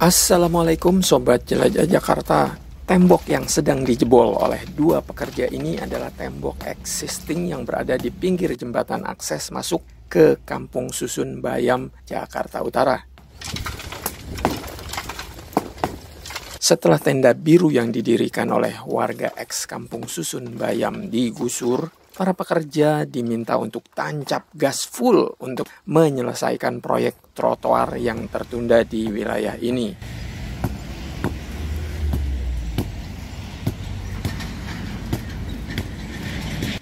Assalamualaikum Sobat Jelajah Jakarta. Tembok yang sedang dijebol oleh dua pekerja ini adalah tembok existing yang berada di pinggir jembatan akses masuk ke Kampung Susun Bayam, Jakarta Utara. Setelah tenda biru yang didirikan oleh warga ex Kampung Susun Bayam digusur, para pekerja diminta untuk tancap gas full untuk menyelesaikan proyek trotoar yang tertunda di wilayah ini.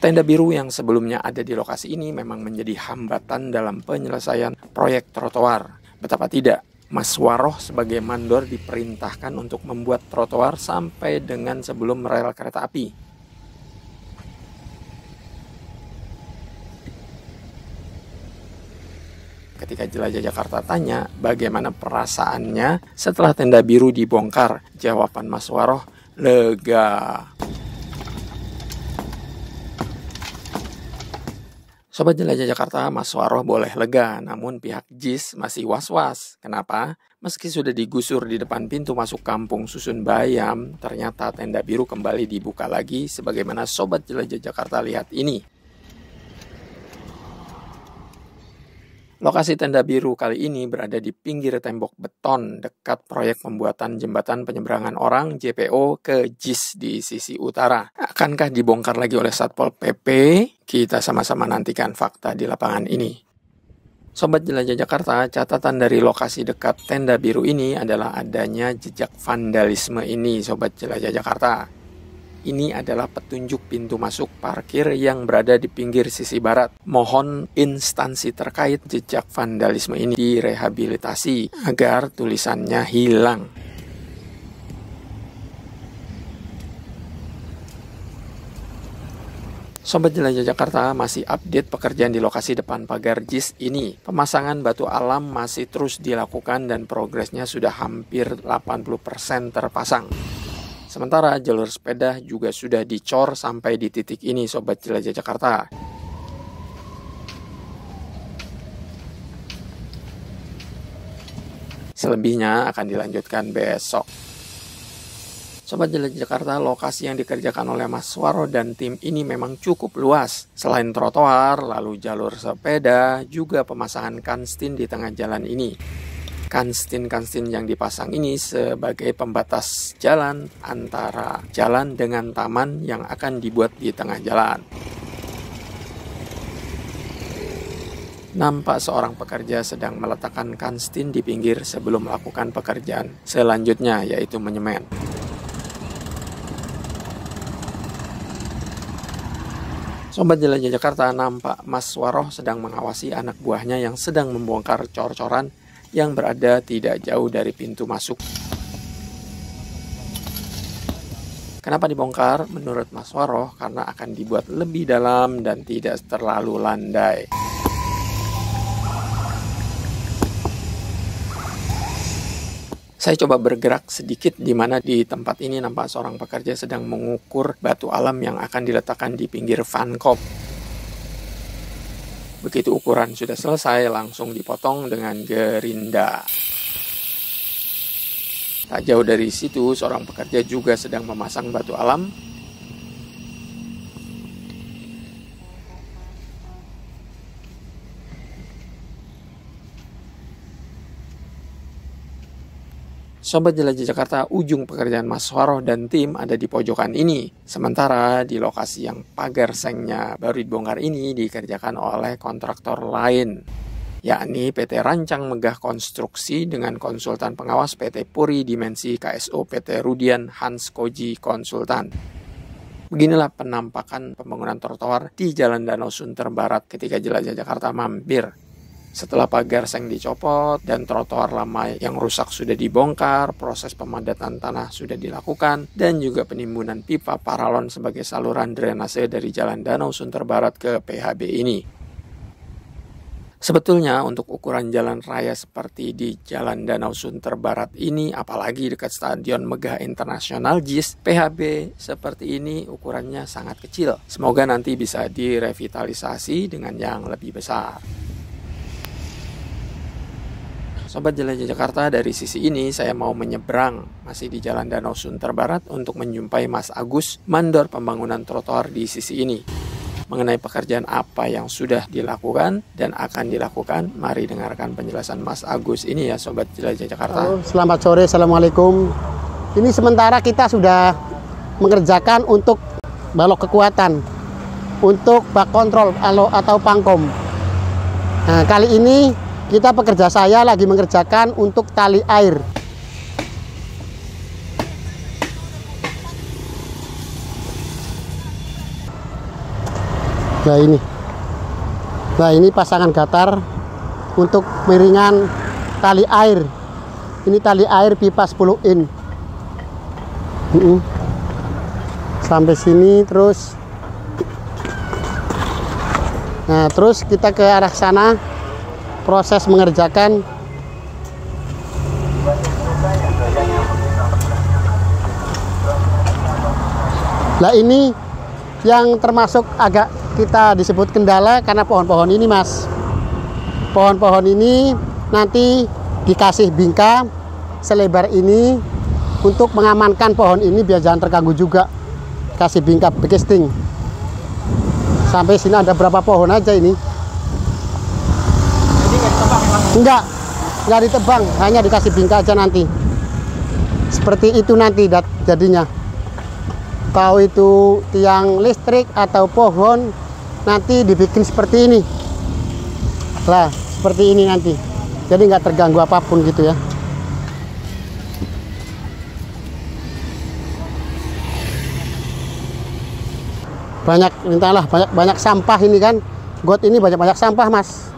Tenda biru yang sebelumnya ada di lokasi ini memang menjadi hambatan dalam penyelesaian proyek trotoar. Betapa tidak, Mas Waroh sebagai mandor diperintahkan untuk membuat trotoar sampai dengan sebelum rel kereta api. Ketika Jelajah Jakarta tanya bagaimana perasaannya setelah tenda biru dibongkar, jawaban Mas Waroh, lega. Sobat Jelajah Jakarta, Mas Waroh boleh lega, namun pihak JIS masih was-was. Kenapa? Meski sudah digusur di depan pintu masuk Kampung Susun Bayam, ternyata tenda biru kembali dibuka lagi sebagaimana Sobat Jelajah Jakarta lihat ini. Lokasi tenda biru kali ini berada di pinggir tembok beton dekat proyek pembuatan jembatan penyeberangan orang JPO ke JIS di sisi utara. Akankah dibongkar lagi oleh Satpol PP? Kita sama-sama nantikan fakta di lapangan ini. Sobat Jelajah Jakarta, catatan dari lokasi dekat tenda biru ini adalah adanya jejak vandalisme ini, Sobat Jelajah Jakarta. Ini adalah petunjuk pintu masuk parkir yang berada di pinggir sisi barat. Mohon instansi terkait jejak vandalisme ini direhabilitasi agar tulisannya hilang. Sobat Jelajah Jakarta, masih update pekerjaan di lokasi depan pagar JIS ini. Pemasangan batu alam masih terus dilakukan dan progresnya sudah hampir 80% terpasang. Sementara jalur sepeda juga sudah dicor sampai di titik ini, Sobat Jelajah Jakarta. Selebihnya akan dilanjutkan besok. Sobat Jelajah Jakarta, lokasi yang dikerjakan oleh Mas Waroh dan tim ini memang cukup luas. Selain trotoar, lalu jalur sepeda, juga pemasangan kanstin di tengah jalan ini. Kanstin-kanstin yang dipasang ini sebagai pembatas jalan antara jalan dengan taman yang akan dibuat di tengah jalan. Nampak seorang pekerja sedang meletakkan kanstin di pinggir sebelum melakukan pekerjaan selanjutnya, yaitu menyemen. Sobat Jelajah Jakarta, nampak Mas Waroh sedang mengawasi anak buahnya yang sedang membongkar cor-coran yang berada tidak jauh dari pintu masuk. Kenapa dibongkar? Menurut Mas Waroh, karena akan dibuat lebih dalam dan tidak terlalu landai. Saya coba bergerak sedikit di mana di tempat ini nampak seorang pekerja sedang mengukur batu alam yang akan diletakkan di pinggir vankop. Begitu ukuran sudah selesai, langsung dipotong dengan gerinda. Tak jauh dari situ, seorang pekerja juga sedang memasang batu alam. Sobat Jelajah Jakarta, ujung pekerjaan Mas Waroh dan tim ada di pojokan ini. Sementara di lokasi yang pagar sengnya baru dibongkar ini dikerjakan oleh kontraktor lain, yakni PT Rancang Megah Konstruksi dengan konsultan pengawas PT Puri Dimensi KSO PT Rudian Hans Koji Konsultan. Beginilah penampakan pembangunan trotoar di Jalan Danau Sunter Barat ketika Jelajah Jakarta mampir. Setelah pagar seng dicopot dan trotoar lama yang rusak sudah dibongkar, proses pemadatan tanah sudah dilakukan, dan juga penimbunan pipa paralon sebagai saluran drainase dari Jalan Danau Sunter Barat ke PHB ini. Sebetulnya untuk ukuran jalan raya seperti di Jalan Danau Sunter Barat ini, apalagi dekat Stadion Megah Internasional JIS, PHB seperti ini ukurannya sangat kecil. Semoga nanti bisa direvitalisasi dengan yang lebih besar. Sobat Jelajah Jakarta, dari sisi ini saya mau menyeberang masih di Jalan Danau Sunter Barat untuk menjumpai Mas Agus, mandor pembangunan trotoar di sisi ini. Mengenai pekerjaan apa yang sudah dilakukan dan akan dilakukan, mari dengarkan penjelasan Mas Agus ini ya Sobat Jelajah Jakarta. Halo, selamat sore, Assalamualaikum. Ini sementara kita sudah mengerjakan untuk balok kekuatan, untuk bak kontrol atau pangkom. Nah, kali ini kita pekerja saya lagi mengerjakan untuk tali air. Nah ini pasangan gatar untuk miringan tali air. Ini tali air pipa 10 in. Sampai sini terus. Nah, terus kita ke arah sana proses mengerjakan. Nah, ini yang termasuk agak kita disebut kendala karena pohon-pohon ini, Mas. Pohon-pohon ini nanti dikasih bingka selebar ini untuk mengamankan pohon ini biar jangan terganggu juga. Kasih bingka bekesting. Sampai sini ada berapa pohon aja ini? Jadi nggak ditebang emang? Nggak ditebang, hanya dikasih bingka aja nanti. Seperti itu nanti jadinya. Tahu itu tiang listrik atau pohon, nanti dibikin seperti ini. Lah, seperti ini nanti. Jadi nggak terganggu apapun gitu ya. Banyak sampah ini kan. Got ini banyak sampah, Mas.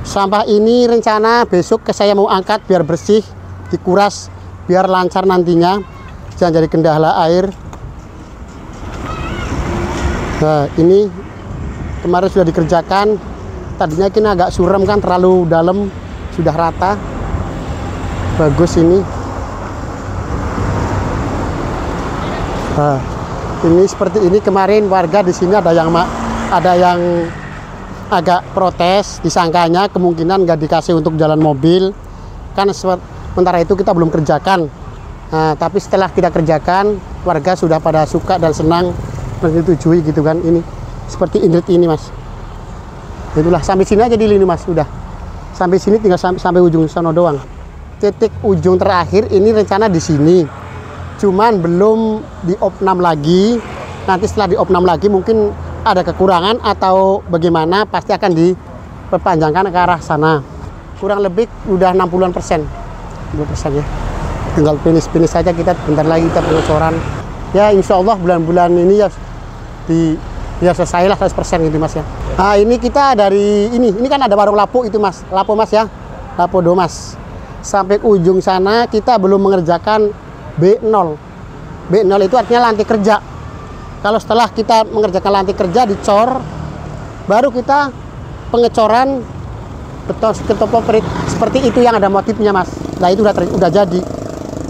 Sampah ini rencana besok saya mau angkat biar bersih, dikuras biar lancar nantinya, jangan jadi kendala air. Nah, ini kemarin sudah dikerjakan. Tadinya ini agak suram kan, terlalu dalam, sudah rata. Bagus ini. Nah, ini seperti ini kemarin warga di sini ada yang agak protes, disangkanya kemungkinan nggak dikasih untuk jalan mobil. Kan sementara itu kita belum kerjakan. Nah, tapi setelah kita kerjakan, warga sudah pada suka dan senang menyetujui gitu kan. Ini seperti Indrit ini, Mas. Itulah sampai sini aja dulu ini, Mas. Udah sampai sini, tinggal sampai ujung sana doang. Titik ujung terakhir ini rencana di sini. Cuman belum di opnam lagi. Nanti setelah di opnam lagi mungkin ada kekurangan atau bagaimana, pasti akan diperpanjangkan ke arah sana. Kurang lebih udah 60% ya. Tinggal finish saja kita, bentar lagi kita pengecoran. Ya insya Allah bulan-bulan ini ya selesai lah 100% gitu, Mas ya. Nah ini kita dari ini kan ada warung lapo itu, Mas. Lapo, Mas ya. Lapo Domas. Sampai ujung sana kita belum mengerjakan B0. B0 itu artinya lantai kerja. Kalau setelah kita mengerjakan lantai kerja dicor, baru kita pengecoran beton ketopoprit seperti itu yang ada motifnya, Mas. Nah itu udah jadi.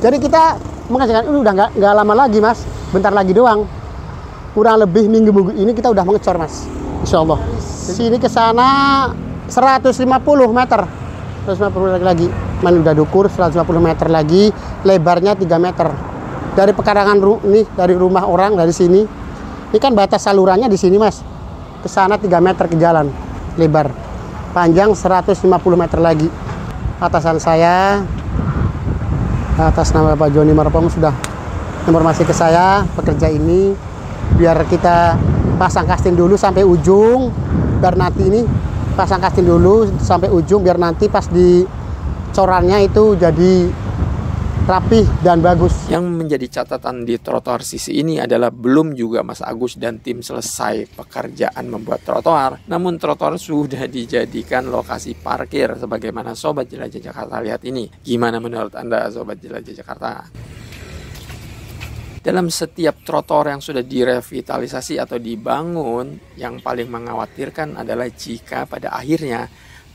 Jadi kita mengerjakan ini udah nggak lama lagi, Mas. Bentar lagi doang. Kurang lebih minggu ini kita udah mengecor, Mas. Insya Allah. Sini ke sana 150 meter. 150 meter lagi. Man udah dukur 150 meter lagi, lebarnya 3 meter. Dari pekarangan nih, dari rumah orang dari sini. Ini kan batas salurannya di sini, Mas. Ke sana 3 meter ke jalan lebar. Panjang 150 meter lagi. Atasan saya atas nama Pak Joni Marpom sudah informasi ke saya pekerja ini biar kita pasang kasting dulu sampai ujung, biar nanti ini pasang kasting dulu sampai ujung biar nanti pas di corannya itu jadi rapih dan bagus. Yang menjadi catatan di trotoar sisi ini adalah belum juga Mas Agus dan tim selesai pekerjaan membuat trotoar, namun trotoar sudah dijadikan lokasi parkir sebagaimana Sobat Jelajah Jakarta lihat ini. Gimana menurut Anda Sobat Jelajah Jakarta? Dalam setiap trotoar yang sudah direvitalisasi atau dibangun, yang paling mengkhawatirkan adalah jika pada akhirnya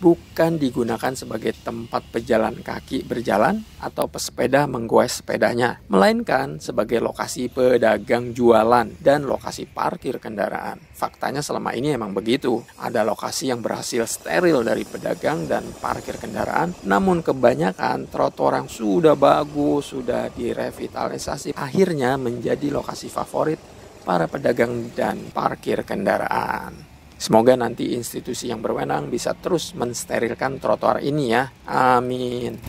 bukan digunakan sebagai tempat pejalan kaki berjalan atau pesepeda menggoes sepedanya, melainkan sebagai lokasi pedagang jualan dan lokasi parkir kendaraan. Faktanya selama ini emang begitu. Ada lokasi yang berhasil steril dari pedagang dan parkir kendaraan, namun kebanyakan trotoar yang sudah bagus, sudah direvitalisasi, akhirnya menjadi lokasi favorit para pedagang dan parkir kendaraan. Semoga nanti institusi yang berwenang bisa terus mensterilkan trotoar ini ya. Amin.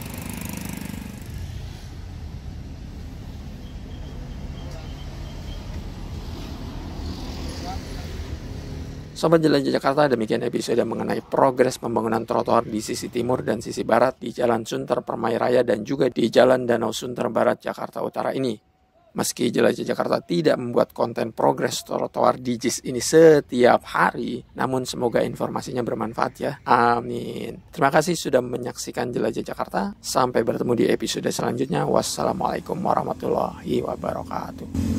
Sobat Jelajah Jakarta, demikian episode mengenai progres pembangunan trotoar di sisi timur dan sisi barat di Jalan Sunter Permai Raya dan juga di Jalan Danau Sunter Barat Jakarta Utara ini. Meski Jelajah Jakarta tidak membuat konten progres trotoar di JIS ini setiap hari, namun semoga informasinya bermanfaat ya. Amin. Terima kasih sudah menyaksikan Jelajah Jakarta. Sampai bertemu di episode selanjutnya. Wassalamualaikum warahmatullahi wabarakatuh.